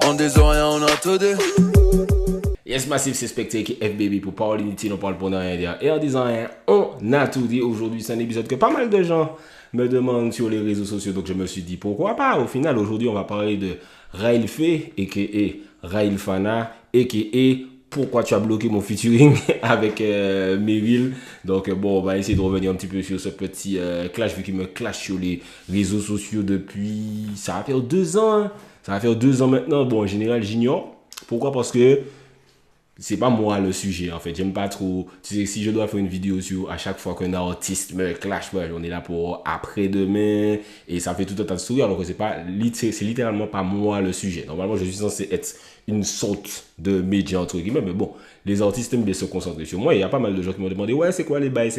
On des oreilles, on a tout dit. Yes, Massif, c'est Spectre qui est FBB pour parler d'unité, on parle pour ne rien dire. Et en disant rien, on a tout dit. Aujourd'hui, c'est un épisode que pas mal de gens me demandent sur les réseaux sociaux. Donc, je me suis dit, pourquoi pas? Au final, aujourd'hui, on va parler de Rail Fé, a.k.a. Rail Fana, a.k.a. Pourquoi tu as bloqué mon featuring avec Meryl. Donc, bon, on va essayer de revenir un petit peu sur ce petit clash, vu qu'il me clash sur les réseaux sociaux depuis... Ça va faire 2 ans. Hein. Ça va faire 2 ans maintenant. Bon, en général, j'ignore. Pourquoi? Parce que c'est pas moi le sujet en fait, j'aime pas trop, tu sais, si je dois faire une vidéo sur à chaque fois qu'un artiste me clash, ouais, on est là pour après-demain et ça fait tout un tas de sourires alors que c'est littéralement pas moi le sujet. Normalement je suis censé être une sorte de média entre guillemets, mais bon, les artistes aiment bien se concentrer sur moi et il y a pas mal de gens qui m'ont demandé ouais c'est quoi les bails,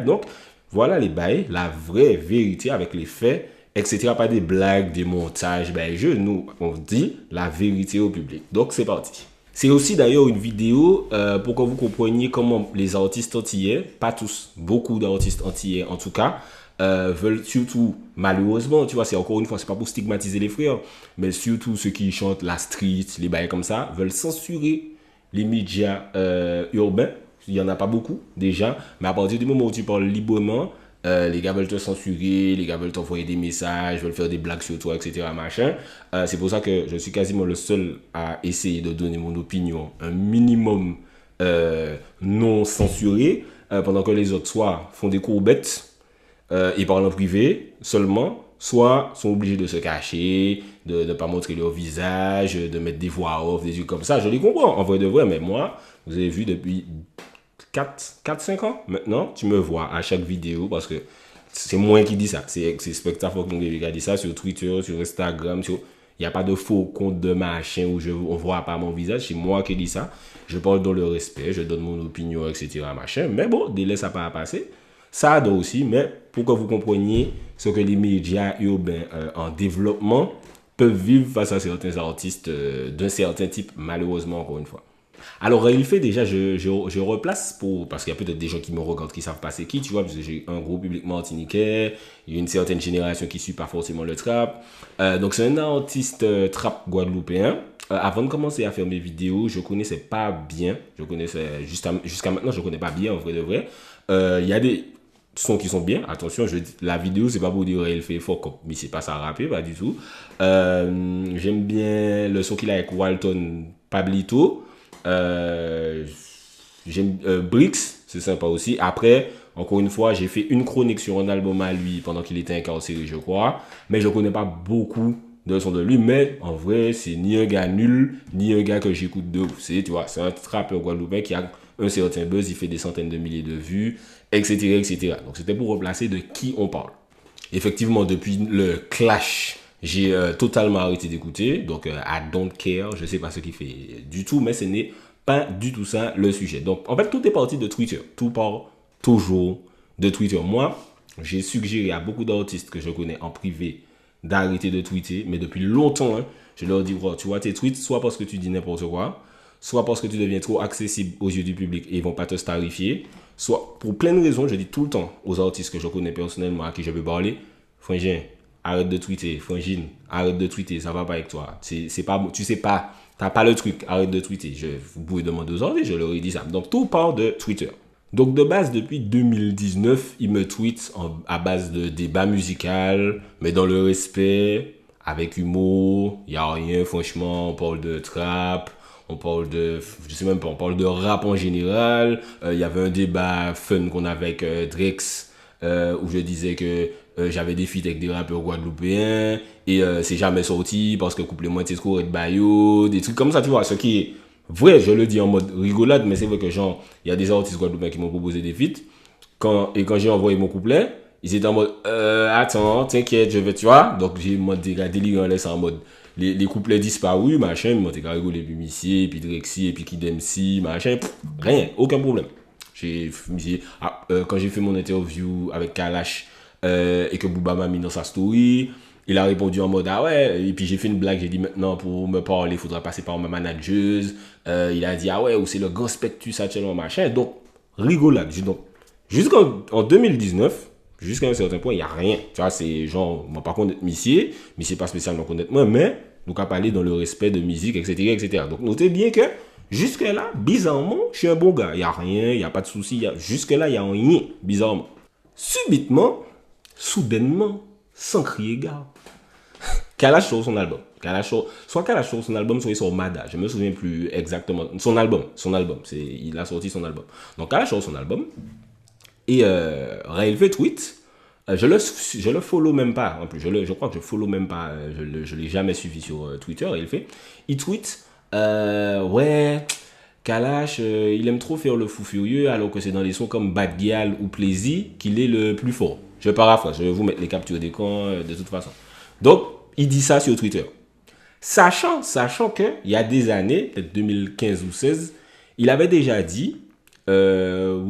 donc voilà les bails, la vraie vérité avec les faits, etc. Pas des blagues, des montages, on dit la vérité au public. Donc c'est parti. C'est aussi d'ailleurs une vidéo pour que vous compreniez comment les artistes antillais, pas tous, beaucoup d'artistes antillais en tout cas, veulent surtout, malheureusement, tu vois, c'est encore une fois, c'est pas pour stigmatiser les frères, mais surtout ceux qui chantent la street, les bails comme ça, veulent censurer les médias urbains. Il n'y en a pas beaucoup déjà, mais à partir du moment où tu parles librement, les gars veulent te censurer, les gars veulent t'envoyer des messages, veulent faire des blagues sur toi, etc. Machin. C'est pour ça que je suis quasiment le seul à essayer de donner mon opinion un minimum non censuré, pendant que les autres soit font des courbettes et parlent en privé seulement, soit sont obligés de se cacher, de ne pas montrer leur visage, de mettre des voix off, des trucs comme ça. Je les comprends, en vrai de vrai, mais moi, vous avez vu depuis 4-5 ans maintenant, tu me vois à chaque vidéo parce que c'est moi qui dis ça. C'est Spectre qui a dit ça sur Twitter, sur Instagram. Il n'y a pas de faux compte de machin où on ne voit pas mon visage. C'est moi qui dis ça. Je parle dans le respect, je donne mon opinion, etc. Machin. Mais bon, délai, ça n'a pas à passer. Ça doit aussi, mais pour que vous compreniez ce que les médias urbains en développement peuvent vivre face à certains artistes d'un certain type, malheureusement, encore une fois. Alors, il fait déjà, je replace parce qu'il y a peut-être des gens qui me regardent qui savent pas c'est qui, tu vois, parce que j'ai un gros public martiniquais, il y a une certaine génération qui suit pas forcément le trap. Donc, c'est un artiste trap guadeloupéen. Avant de commencer à faire mes vidéos, je connaissais pas bien, jusqu'à maintenant, je connais pas bien, en vrai de vrai. Il y a des sons qui sont bien, attention, la vidéo, c'est pas pour dire il fait fort, mais c'est pas ça rapper, pas du tout. J'aime bien le son qu'il a avec Walton Pablito. J'aime Brix, c'est sympa aussi. Après, encore une fois, j'ai fait une chronique sur un album à lui pendant qu'il était incarcéré, je crois. Mais je connais pas beaucoup de sons de lui. Mais en vrai, c'est ni un gars nul, ni un gars que j'écoute de ouf. Tu vois, c'est un rappeur guadeloupéen qui a un certain buzz, il fait des centaines de milliers de vues, etc., etc. Donc c'était pour replacer de qui on parle. Effectivement, depuis le clash, j'ai totalement arrêté d'écouter. Donc, I don't care. Je sais pas ce qu'il fait du tout, mais ce n'est pas du tout ça le sujet. Donc, en fait, tout est parti de Twitter. Tout part toujours de Twitter. Moi, j'ai suggéré à beaucoup d'artistes que je connais en privé d'arrêter de tweeter, mais depuis longtemps, hein, je leur dis, oh, tu vois, tes tweets, soit parce que tu dis n'importe quoi, soit parce que tu deviens trop accessible aux yeux du public et ils vont pas te starifier, soit pour plein de raisons, je dis tout le temps aux artistes que je connais personnellement, à qui je peux parler, frangin, arrête de tweeter, frangine, arrête de tweeter, ça va pas avec toi. C'est pas, tu sais pas, t'as pas le truc, arrête de tweeter. Vous pouvez demander aux artistes, je leur ai dit ça. Donc tout part de Twitter. Donc de base, depuis 2019, ils me tweetent à base de débats musicaux, mais dans le respect, avec humour, il n'y a rien, franchement, on parle de trap, on parle de, je sais même pas, on parle de rap en général. Il y avait un débat fun qu'on avait avec Drex, où je disais que j'avais des feats avec des rappeurs guadeloupéens, et c'est jamais sorti parce que couple moi, c'est trop de bayo, des trucs comme ça, tu vois, ce qui est vrai, je le dis en mode rigolade, mais c'est vrai que genre, il y a des artistes guadeloupéens qui m'ont proposé des feats, quand j'ai envoyé mon couplet, ils étaient en mode, attends, t'inquiète, je vais, tu vois, donc j'ai mode délire en laisse en mode, les couplets disparus, machin, ils m'ont été rigolé, puis Missy, puis Drexy, et puis Kid MC, machin, rien, aucun problème. Quand j'ai fait mon interview avec Kalash, et que Booba m'a mis dans sa story, il a répondu en mode ah ouais, et puis j'ai fait une blague, j'ai dit maintenant pour me parler il faudra passer par ma manageuse, il a dit ah ouais, ou c'est le grand spectus actuellement machin, donc rigolade. Donc jusqu'en 2019 Jusqu'à un certain point, il n'y a rien. Tu vois, c'est genre, moi, par contre, Missier pas spécialement connaître moi, mais nous qu'à parler dans le respect de musique, etc., etc. Donc, notez bien que jusque-là, bizarrement, je suis un bon gars. Il n'y a rien, il n'y a pas de souci. Jusque-là, il n'y a rien, bizarrement. Subitement, soudainement, sans crier gare, Kalash sort son album. Soit Kalash sort son album, soit il sort Mada. Je me souviens plus exactement. Son album. Il a sorti son album. Donc Kalash sort son album. Et Rail fait tweet. Je le follow même pas. En plus, je crois que je follow même pas. Je l'ai jamais suivi sur Twitter. Il tweet. Ouais. Kalash, il aime trop faire le fou furieux alors que c'est dans les sons comme Bad Gyal ou Plaisir qu'il est le plus fort. Je paraphrase, je vais vous mettre les captures d'écran de toute façon. Donc, il dit ça sur Twitter. Sachant qu'il y a des années, peut-être 2015 ou 16, il avait déjà dit, quand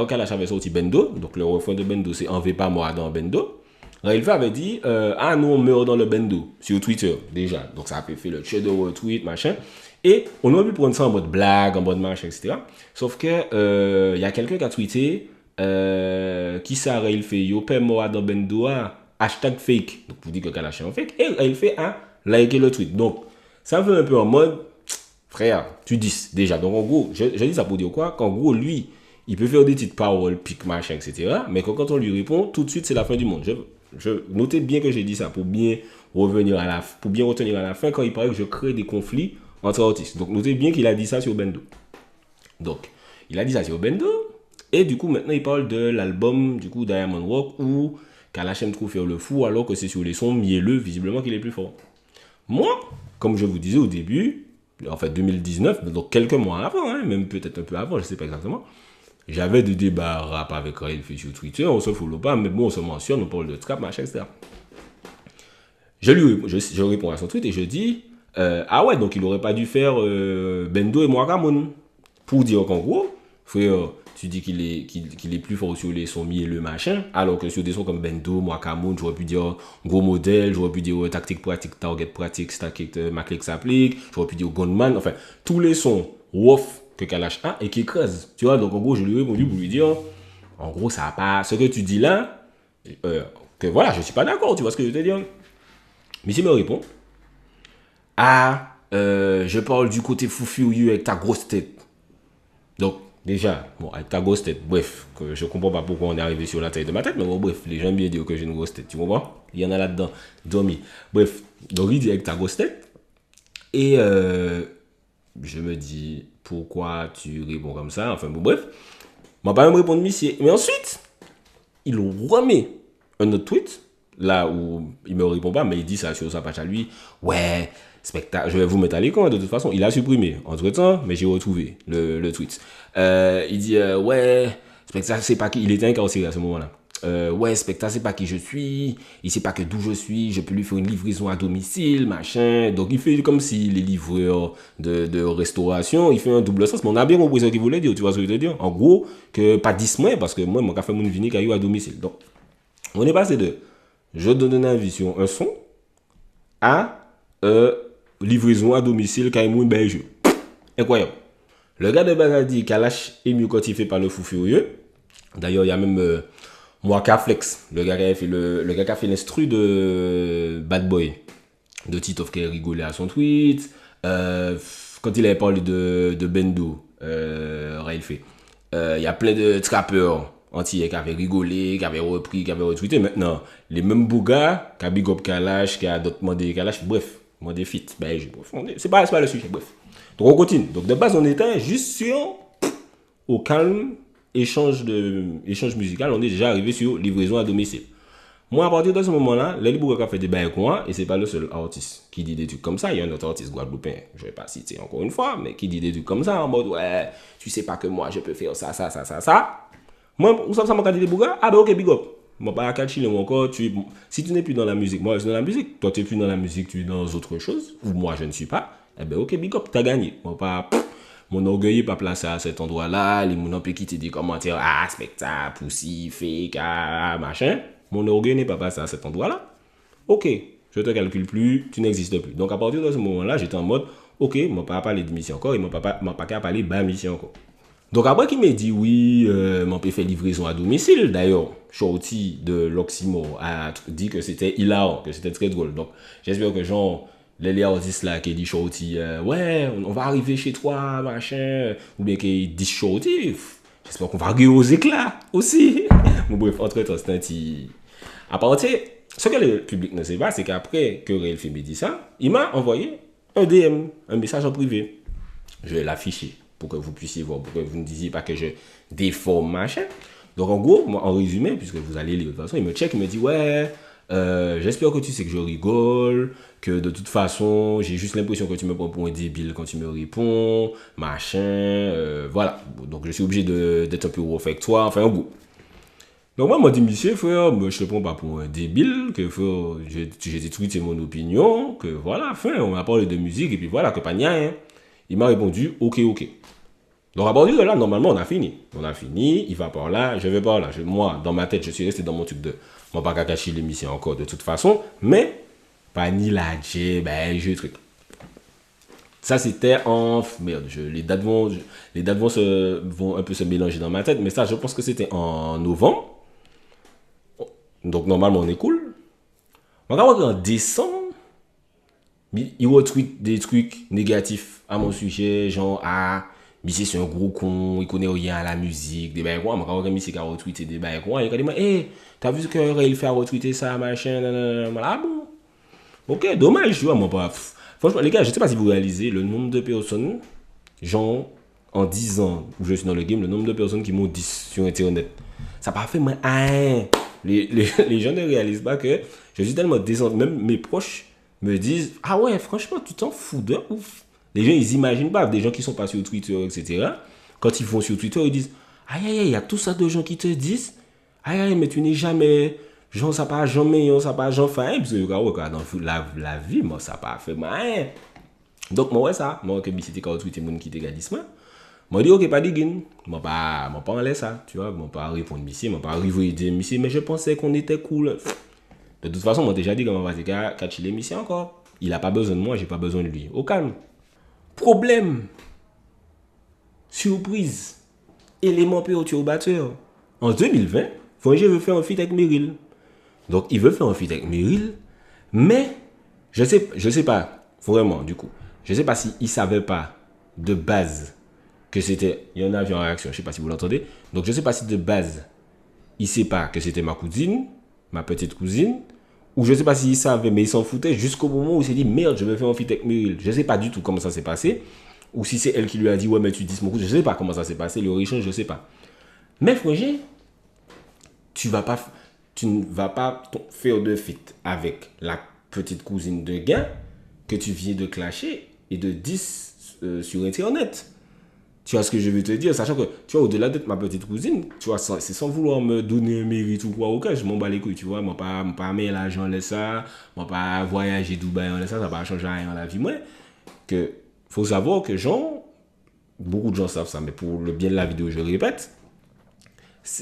Kalash avait sorti Bendo, donc le refrain de Bendo c'est Envez pas moi dans Bendo, Railfa avait dit, ah nous on meurt dans le Bendo, sur Twitter déjà. Donc ça a fait le shadow tweet, machin. Et on aurait pu prendre ça en mode blague, en mode machin, etc. Sauf que y a quelqu'un qui a tweeté, qui ça Railfa, yo paie moi dans Bendo, hashtag fake. Donc vous dites que Kalash est en fake. Et Railfa a liké le tweet. Donc ça fait un peu en mode, frère, tu dis déjà. Donc en gros, je dis ça pour dire quoi? Qu'en gros, lui, il peut faire des petites paroles, pic, machin, etc. Mais quand on lui répond, tout de suite, c'est la fin du monde. Notez bien que j'ai dit ça pour bien retenir à la fin quand il paraît que je crée des conflits entre artistes. Donc notez bien qu'il a dit ça sur Bendo. Donc, il a dit ça sur Bendo. Et du coup, maintenant, il parle de l'album du coup Diamond Rock où Kalash aime trop faire le fou alors que c'est sur les sons mielleux, visiblement qu'il est plus fort. Moi, comme je vous disais au début, en fait 2019, donc quelques mois avant, hein, même peut-être un peu avant, je ne sais pas exactement, j'avais des débats rap avec Rail sur Twitter, on se follow pas, mais bon, on se mentionne, on parle de trap, machin, etc. Je réponds à son tweet et je dis, ah ouais, donc il aurait pas dû faire Bendo et Mwakamoun. Pour dire qu'en gros, frère, tu dis qu'il est plus fort sur les sons et le machin, alors que sur des sons comme Bendo, Mwakamoun, j'aurais pu dire gros modèle, j'aurais pu dire tactique pratique, target pratique, stack Maclix s'applique, j'aurais pu dire Gunman, enfin, tous les sons wof que Kalash a et qui écrase. Tu vois, donc en gros, je lui ai répondu pour lui dire, en gros, ça n'a pas. Ce que tu dis là, que voilà, je suis pas d'accord, tu vois ce que je veux te dire. Mais s'il me répond, ah, je parle du côté fou furieux avec ta grosse tête. Donc, déjà, bon, avec ta grosse tête, bref, que je comprends pas pourquoi on est arrivé sur la taille de ma tête, mais bon, bref, les gens aiment bien dire que j'ai une grosse tête, tu comprends? Il y en a là-dedans, dormi. Bref, donc il dit avec ta grosse tête, et je me dis, pourquoi tu réponds comme ça? Enfin, bon, bref, m'a pas même répondu, monsieur. Mais ensuite, il remet un autre tweet, là où il me répond pas, mais il dit ça sur sa page à lui. Ouais, spectacle, je vais vous mettre à l'écran de toute façon. Il a supprimé entre temps, mais j'ai retrouvé le tweet. Il dit ouais, spectacle, c'est pas qui. Il était incarcéré à ce moment-là. Ouais, spectacle, c'est pas qui je suis. Il sait pas que d'où je suis. Je peux lui faire une livraison à domicile, machin. Donc il fait comme si les livreurs de restauration, il fait un double sens. Mais on a bien compris ce qu'il voulait dire. Tu vois ce que je veux dire? En gros, que pas 10 mois, parce que moi, mon café mon vini à domicile. Donc, on est passé de je donne un avis sur un son à livraison à domicile Kaimoun Belge. Incroyable. Le gars de base dit Kalash est mieux quand il fait pas le fou furieux. D'ailleurs, il y a même Mwaka Flex, le gars qui a fait l'instru de Bad Boy, de Titoff qui a rigolé à son tweet. Quand il avait parlé de Bendo, Rail fait. Il y a plein de trappeurs entiers qui avaient rigolé, qui avaient repris, qui avaient retweeté. Maintenant, les mêmes bougas, qui a big up Kalash, qui a d'autres demandé Kalash, bref, demandé fit. Ben, c'est pas le sujet, bref. Donc on continue. Donc de base, on était juste sur, au calme, échange musical, on est déjà arrivé sur livraison à domicile. Moi, à partir de ce moment-là, les Bouga qui a fait des bails avec moi, et c'est pas le seul artiste qui dit des trucs comme ça. Il y a un autre artiste guadeloupéen, je vais pas citer encore une fois, mais qui dit des trucs comme ça, en mode, ouais, tu sais pas que moi, je peux faire ça. Moi, où ça m'a dit des Bouga? Ah ben ok, big up. Moi, pas à Kachile ou encore, si tu n'es plus dans la musique, moi je suis dans la musique, toi tu n'es plus dans la musique, tu es dans autre chose, ou moi je ne suis pas, eh ben ok, big up, t'as gagné. Moi, pas... Mon orgueil n'est pas placé à cet endroit-là, les gens qui te disent commentaires, ah, spectacle, poussi, fake, ah, machin. Mon orgueil n'est pas passé à cet endroit-là. Ok, je te calcule plus, tu n'existes plus. Donc à partir de ce moment-là, j'étais en mode, ok, je ne vais pas parler de mission encore, et je ne vais pas parler de ma mission encore. Donc après qu'il m'a dit oui, mon peut faire livraison à domicile. D'ailleurs, Shorty de l'Oxymo a dit que c'était hilarant, que c'était très drôle. Donc j'espère que genre les artistes là qui dit Shorty, ouais, on va arriver chez toi, machin, ou bien qui dit Shorty, j'espère qu'on va rire aux éclats aussi. Bon bref, entre-temps, c'est un petit... À partir, ce que le public ne sait pas, c'est qu'après que Réel fait dit ça, il m'a envoyé un DM, un message en privé. Je vais l'afficher pour que vous puissiez voir, pour que vous ne disiez pas que je déforme machin. Donc en gros, moi, en résumé, puisque vous allez lire de toute façon, il me check, il me dit ouais, j'espère que tu sais que je rigole, que de toute façon, j'ai juste l'impression que tu me prends pour un débile quand tu me réponds, machin, voilà. Donc je suis obligé d'être un peu rough avec toi, enfin en gros. Donc moi, m'a dit, monsieur, frère, je te prends pas pour un débile, que frère, j'ai détruit mon opinion, que voilà, fin, on m'a parlé de musique, et puis voilà, que pas n'y a rien. Il m'a répondu, ok. Donc à partir de là, normalement, on a fini. On a fini, il va par là, je vais par là. Moi, dans ma tête, je suis resté dans mon truc de... Moi, pas qu'à cacher l'émission encore de toute façon, mais pas ni la J, ben, je truc. Ça, c'était en... Merde, les dates vont un peu se mélanger dans ma tête, mais ça, je pense que c'était en novembre. Donc, normalement, on est cool. On va voir qu'en décembre, il retweet des trucs négatifs à mon sujet, genre, ah, Missy c'est un gros con, il connaît rien à la musique, des bails quoi. Mais quand Missy a retweeté des bails quoi, il a dit, hey, t'as vu ce que il fait à retweeter ça, machin, nanana. Ah bon. Ok, dommage, tu vois, moi, pas. Franchement, les gars, je sais pas si vous réalisez le nombre de personnes, genre, en 10 ans où je suis dans le game, le nombre de personnes qui m'ont dit sur Internet. Ça n'a pas fait moi, hein. Les gens ne réalisent pas que je suis tellement descendu. Même mes proches me disent, ah ouais, franchement, tu t'en fous de ouf. Les gens, ils imaginent pas. Des gens qui sont pas sur Twitter, etc. Quand ils vont sur Twitter, ils disent, aïe, aïe, aïe, il y a tout ça de gens qui te disent, aïe, aïe, mais tu n'es jamais, genre, ça pas jamais, ça pas jamais fait. Parce que, dans la vie, moi, ça pas fait, hein. Donc, moi, ouais, ça. Moi, que c'était quand Twitter, mon qui te dit ça. Moi, dit, ok, pas de gain. Moi, pas en laisse ça, tu vois. Moi, pas répondre, monsieur. Moi, pas arriver dire, monsieur, mais je pensais qu'on était cool. De toute façon, moi, déjà dit comment on va dire qu'à chiller, monsieur, encore. Il a pas besoin de moi, j'ai pas besoin de lui. Au calme. Problème. Surprise. Élément perturbateur. En 2020, Frangé veut faire un feat avec Meryl. Donc, il veut faire un feat avec Meryl, mais je sais pas, vraiment, du coup. Je sais pas s'il savait pas de base que c'était... Il y en a vu en réaction, je sais pas si vous l'entendez. Donc, je sais pas si de base, il sait pas que c'était ma cousine, ma petite cousine, ou je sais pas s'il savait, mais il s'en foutait jusqu'au moment où il s'est dit, merde, je vais faire un feat avec Meryl. Je sais pas du tout comment ça s'est passé, ou si c'est elle qui lui a dit, ouais, mais tu dis mon cousin, je sais pas comment ça s'est passé, le échange, je sais pas. Mais Frangé, tu ne vas pas faire de feat avec la petite cousine de gars que tu viens de clasher et de 10 sur Internet. Tu vois ce que je veux te dire, sachant que, tu vois, au-delà d'être ma petite cousine, tu vois, c'est sans vouloir me donner un mérite ou quoi, ok, je m'en bats les couilles, tu vois, moi pas mettre l'argent laisse ça, moi pas voyager Dubaï en laisse ça va pas changer rien dans la vie, moi, que, faut savoir que beaucoup de gens savent ça, mais pour le bien de la vidéo, je répète,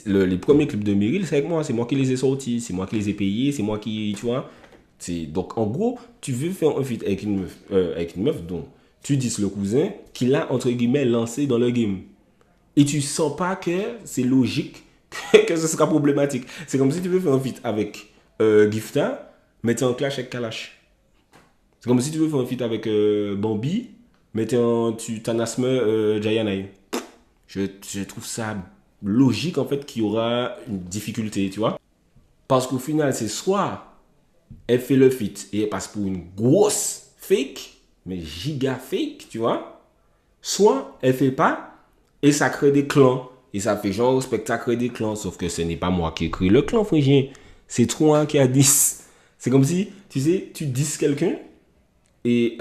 les premiers clips de Meryl, c'est avec moi, c'est moi qui les ai sortis, c'est moi qui les ai payés, c'est moi qui, tu vois, donc en gros, tu veux faire un feat avec une meuf dont tu dis le cousin qui l'a entre guillemets lancé dans le game. Et tu sens pas que c'est logique que ce sera problématique. C'est comme si tu veux faire un feat avec Gifta, mais tu es en clash avec Kalash. C'est comme si tu veux faire un feat avec Bambi, mais tu t'en asthme Jayanai. Je trouve ça logique en fait qu'il y aura une difficulté, tu vois. Parce qu'au final, c'est soit elle fait le feat et elle passe pour une grosse fake, mais giga fake, tu vois. Soit elle fait pas et ça crée des clans. Et ça fait genre spectacle des clans. Sauf que ce n'est pas moi qui ai créé le clan, frérien. C'est toi qui a 10. C'est comme si, tu sais, tu dis quelqu'un. Et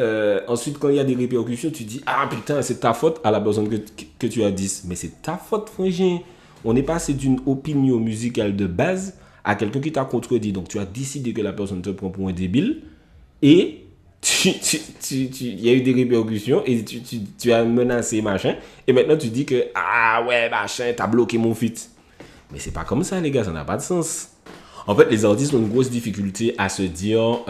ensuite, quand il y a des répercussions, tu dis, ah putain, c'est ta faute à la personne que tu as 10. Mais c'est ta faute, frérien. On est passé d'une opinion musicale de base à quelqu'un qui t'a contredit. Donc, tu as décidé que la personne te prend pour un débile. Et il y a eu des répercussions et tu as menacé, machin. Et maintenant, tu dis que, ah ouais, machin, t'as bloqué mon feat. Mais c'est pas comme ça, les gars, ça n'a pas de sens. En fait, les artistes ont une grosse difficulté à se dire,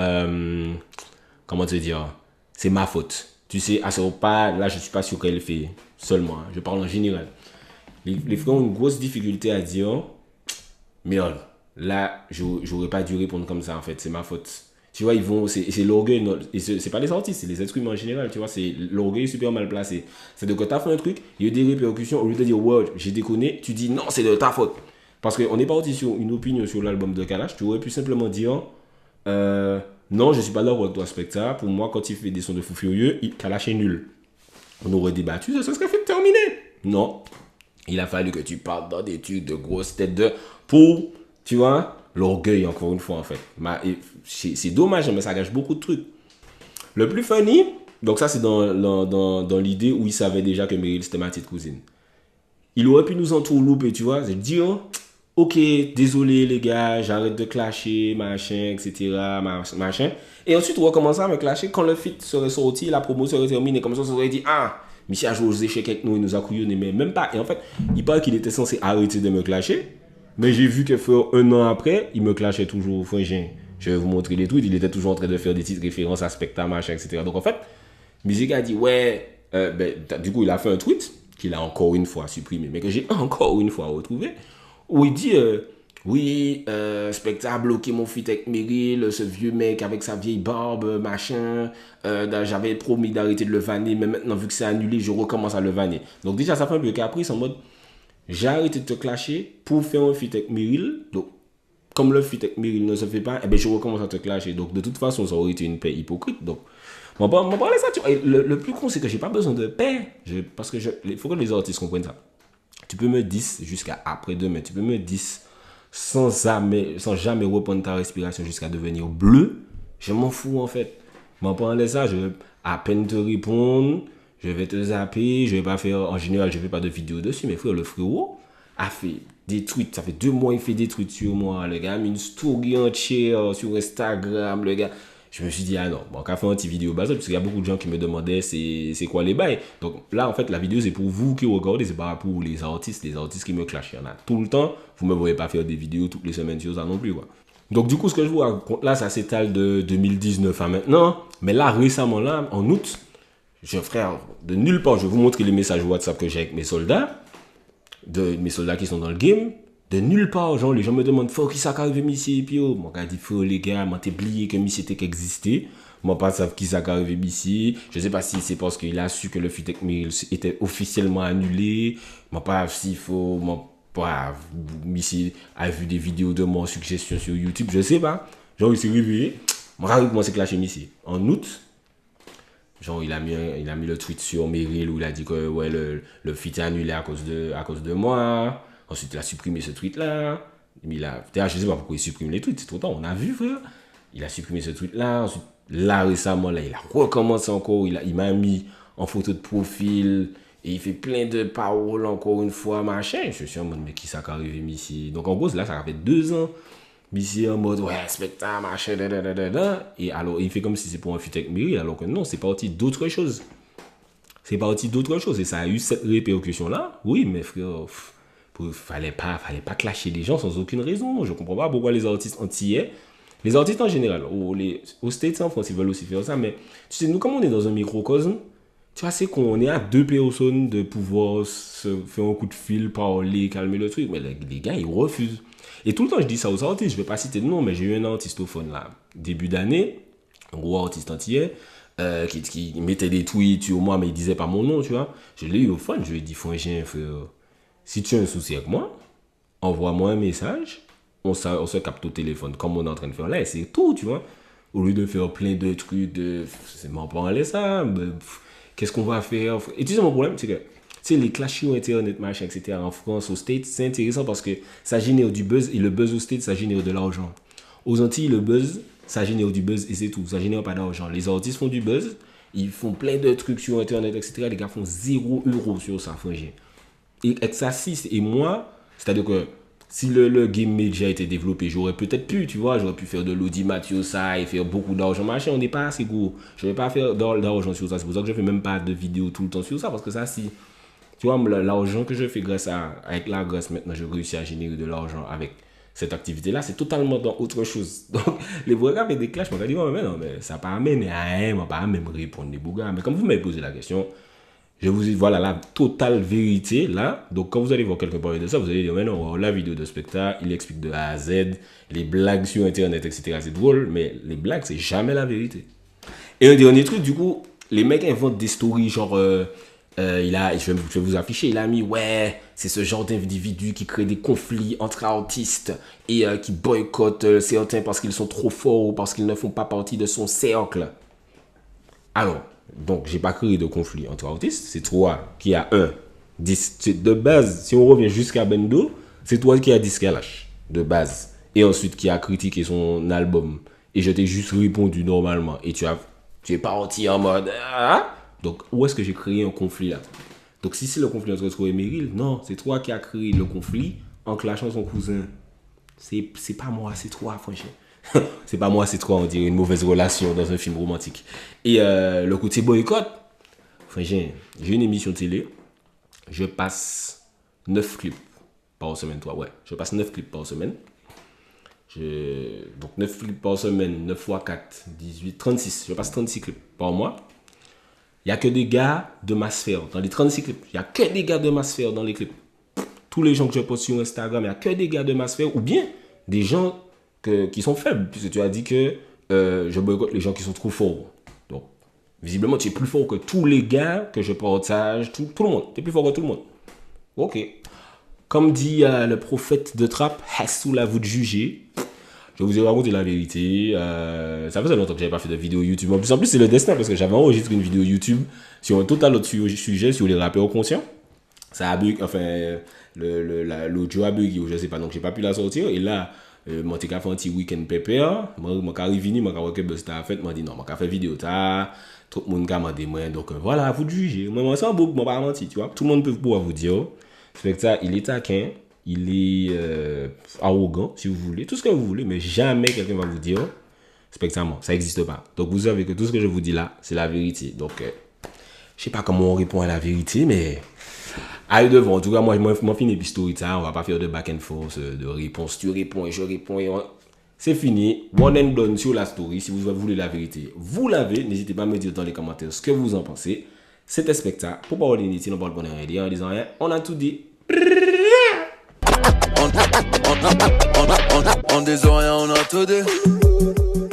comment te dire, c'est ma faute. Tu sais, à ce pas, là, je suis pas sûr qu'elle fait seulement, hein, je parle en général. Les frères ont une grosse difficulté à dire, merde, là, j'aurais pas dû répondre comme ça, en fait, c'est ma faute. Tu vois, c'est l'orgueil, et c'est pas les artistes, c'est les êtres humains en général, tu vois, c'est l'orgueil super mal placé. C'est de que t'as fait un truc, il y a eu des répercussions, au lieu de dire, ouais, j'ai déconné, tu dis, non, c'est de ta faute. Parce qu'on n'est pas parti sur une opinion sur l'album de Kalash, tu aurais pu simplement dire, non, je suis pas d'accord avec toi, Spectre, pour moi, quand il fait des sons de fou furieux, Kalash est nul. On aurait débattu, ça serait fait terminer. Non, il a fallu que tu parles dans des trucs de grosses têtes pour, tu vois, l'orgueil, encore une fois, en fait. C'est dommage, mais ça gâche beaucoup de trucs. Le plus funny, donc ça, c'est dans l'idée où il savait déjà que Meryl, c'était ma petite cousine. Il aurait pu nous entourlouper, tu vois, c'est dire, ok, désolé les gars, j'arrête de clasher, machin, etc., machin. Et ensuite, on va commencer à me clasher quand le feat serait sorti, la promo serait terminée. Comme ça, on serait dit, ah, Michel a joué aux échecs avec nous, il nous a couillonné, mais même pas. Et en fait, il paraît qu'il était censé arrêter de me clasher. Mais j'ai vu que frère, un an après, il me clashait toujours. Enfin, je vais vous montrer les tweets, il était toujours en train de faire des petites références à Spectre, machin, etc. Donc en fait, Musique a dit, ouais, du coup, il a fait un tweet qu'il a encore une fois supprimé, mais que j'ai encore une fois retrouvé, où il dit, oui, Spectre a bloqué mon feat avec Meryl, ce vieux mec avec sa vieille barbe, machin, j'avais promis d'arrêter de le vanner, mais maintenant, vu que c'est annulé, je recommence à le vanner. Donc déjà, ça fait un peu caprice en mode, j'ai arrêté de te clasher pour faire un feat avec Meryl, donc comme le feat avec Meryl ne se fait pas, eh ben, je recommence à te clasher. Donc de toute façon, ça aurait été une paix hypocrite. Donc, m'en parler ça, tu vois. Le plus con, c'est que j'ai pas besoin de paix. Parce que il faut que les artistes comprennent ça. Tu peux me 10 jusqu'à après-demain. Tu peux me 10 sans jamais reprendre ta respiration jusqu'à devenir bleu. Je m'en fous, en fait. M'en parler ça, je vais à peine te répondre. Je vais te zapper. Je vais pas faire, en général, je fais pas de vidéo dessus. Mais frère, le frérot a fait des tweets. Ça fait 2 mois, il fait des tweets sur moi. Le gars a mis une story entière sur Instagram. Le gars. Je me suis dit, ah non, bon, qu'à faire une petite vidéo basée, parce qu'il y a beaucoup de gens qui me demandaient c'est quoi les bails. Donc là, en fait, la vidéo, c'est pour vous qui regardez, c'est pas pour les artistes qui me clashent. Il y en a tout le temps. Vous ne me voyez pas faire des vidéos toutes les semaines sur ça non plus, quoi. Donc du coup, ce que je vous raconte là, ça s'étale de 2019 à maintenant. Mais là, récemment, là, en août, frère, de nulle part, je vais vous montrer les messages WhatsApp que j'ai avec mes soldats qui sont dans le game. De nulle part, genre, les gens me demandent, faut qui ça arrive ici, et puis, oh, moi, dit, faut, les gars, moi, t'es oublié que Missy était existé. Moi, pas savent qui ça arrive ici. Je sais pas si c'est parce qu'il a su que le feat avec Meryl était officiellement annulé. Moi, pas s'il faut, moi, pas, Missy a vu des vidéos de moi en suggestion sur YouTube, je sais pas. Genre, il s'est réveillé. Moi, c'est clashé Missy. En août, genre, il a mis le tweet sur Meryl où il a dit que, ouais, le feat est annulé à cause de moi. Ensuite, il a supprimé ce tweet-là. D'ailleurs, je ne sais pas pourquoi il supprime les tweets. C'est trop tard, on a vu, frère. Il a supprimé ce tweet-là. Ensuite, là, récemment, là, il a recommencé encore. Il m'a mis en photo de profil. Et il fait plein de paroles, encore une fois, machin. Je suis en mode, mais qui ça qui arrive ici? Donc, en gros, là, ça fait 2 ans. Ici, en mode, ouais, spectacle, machin, Et alors, il fait comme si c'est pour un feat avec Meryl, alors que non, c'est parti d'autre chose. Et ça a eu cette répercussion-là. Oui, mais frère, fallait pas clasher les gens sans aucune raison. Je comprends pas pourquoi les artistes antillais, les artistes en général, aux States en France, ils veulent aussi faire ça, mais tu sais, nous, comme on est dans un microcosme, tu vois, c'est qu'on est à 2 personnes de pouvoir se faire un coup de fil, parler, calmer le truc, mais les gars, ils refusent. Et tout le temps, je dis ça aux artistes, je vais pas citer de nom, mais j'ai eu un artiste au phone là, début d'année, un gros artiste antillais, qui mettait des tweets sur moi, mais il disait pas mon nom, tu vois. Je l'ai eu au phone, je lui ai dit, frère, si tu as un souci avec moi, envoie-moi un message, on se capte au téléphone, comme on est en train de faire là, et c'est tout, tu vois. Au lieu de faire plein de trucs, c'est m'en parler ça, qu'est-ce qu'on va faire? Et tu sais, mon problème, c'est que, tu sais, les clashs sur Internet, machin, etc., en France, aux States, c'est intéressant parce que ça génère du buzz, et le buzz aux States, ça génère de l'argent. Aux Antilles, le buzz, ça génère du buzz, et c'est tout, ça génère pas d'argent. Les artistes font du buzz, ils font plein de trucs sur Internet, etc., les gars font 0 € sur ça, frangin. Et avec ça, et moi, c'est-à-dire que si le game media était développé, j'aurais peut-être pu, tu vois, j'aurais pu faire de l'audimat sur ça et faire beaucoup d'argent, machin, on n'est pas assez gros. Je ne vais pas faire d'argent sur ça, c'est pour ça que je ne fais même pas de vidéos tout le temps sur ça, parce que ça, si, tu vois, l'argent que je fais avec la grâce, maintenant, je réussis à générer de l'argent avec cette activité-là, c'est totalement dans autre chose. Donc, les beaux gars avec des clashs, m'ont dit, oh, mais non, mais ça n'a pas amené à rien, m'a pas même répondre les beaux gars. Mais comme vous m'avez posé la question, Je vous dis, voilà la totale vérité là. Donc, quand vous allez voir quelqu'un parler de ça, vous allez dire, mais non, la vidéo de spectacle, il explique de A à Z, les blagues sur Internet, etc. C'est drôle, mais les blagues, c'est jamais la vérité. Et un dernier truc, du coup, les mecs inventent des stories genre, je vais vous afficher, il a mis, ouais, c'est ce genre d'individu qui crée des conflits entre artistes et qui boycottent certains parce qu'ils sont trop forts ou parce qu'ils ne font pas partie de son cercle. Alors, donc, j'ai pas créé de conflit entre artistes, c'est toi qui as 10. De base, si on revient jusqu'à Bendo, c'est toi qui as 10 Kalash, de base. Et ensuite, qui a critiqué son album. Et je t'ai juste répondu normalement. Et tu es parti en mode, ah. Donc, où est-ce que j'ai créé un conflit là? Donc, si c'est le conflit entre toi et Meryl, non, c'est toi qui as créé le conflit en clashant son cousin. C'est pas moi, c'est toi, franchement. C'est pas moi, c'est toi, on dirait une mauvaise relation dans un film romantique. Et le côté boycott, enfin, j'ai une émission télé, je passe 9 clips par semaine, toi, ouais. Je passe 9 clips par semaine. Donc 9 clips par semaine, 9 x 4, 18, 36. Je passe 36 clips par mois. Il n'y a que des gars de ma sphère. Dans les 36 clips, il n'y a que des gars de ma sphère dans les clips. Tous les gens que je poste sur Instagram, il n'y a que des gars de ma sphère ou bien des gens qui sont faibles. Puisque tu as dit que je boycotte les gens qui sont trop forts. Donc, visiblement, tu es plus fort que tous les gars que je partage, tout le monde. Tu es plus fort que tout le monde. Ok. Comme dit le prophète de Trap, Hassoul à vous de juger. Je vous ai raconté la vérité. Ça faisait longtemps que j'avais pas fait de vidéo YouTube. En plus, c'est le destin parce que j'avais enregistré une vidéo YouTube sur un total autre sujet, sur les rappeurs conscients. Ça a bug, enfin, l'audio a bugué ou je sais pas, donc j'ai pas pu la sortir. Et là, mon t'ai fait un petit week-end pépère. Moi, quand je suis moi, quand je suis fait, moi, dit non, moi, quand fait vidéo, tout le monde m'a dit, donc voilà, vous jugez. Moi, c'est un bug, moi, pas menti, tu vois. Tout le monde peut pouvoir vous dire. C'est que ça, il est taquin, il est arrogant, si vous voulez, tout ce que vous voulez, mais jamais quelqu'un va vous dire, spectaclement, ça n'existe pas. Donc vous savez que tout ce que je vous dis là, c'est la vérité. Donc, je sais pas comment on répond à la vérité, mais allez devant. En tout cas, moi, je finis puis story time, on va pas faire de back and forth, de réponse, tu réponds et je réponds et c'est fini. One and done sur la story. Si vous voulez la vérité, vous l'avez. N'hésitez pas à me dire dans les commentaires ce que vous en pensez. C'était spectacle. Pour parler d'initié, on parle pas de rien en disant rien. On a tout dit. On des oreilles, on a tout dit.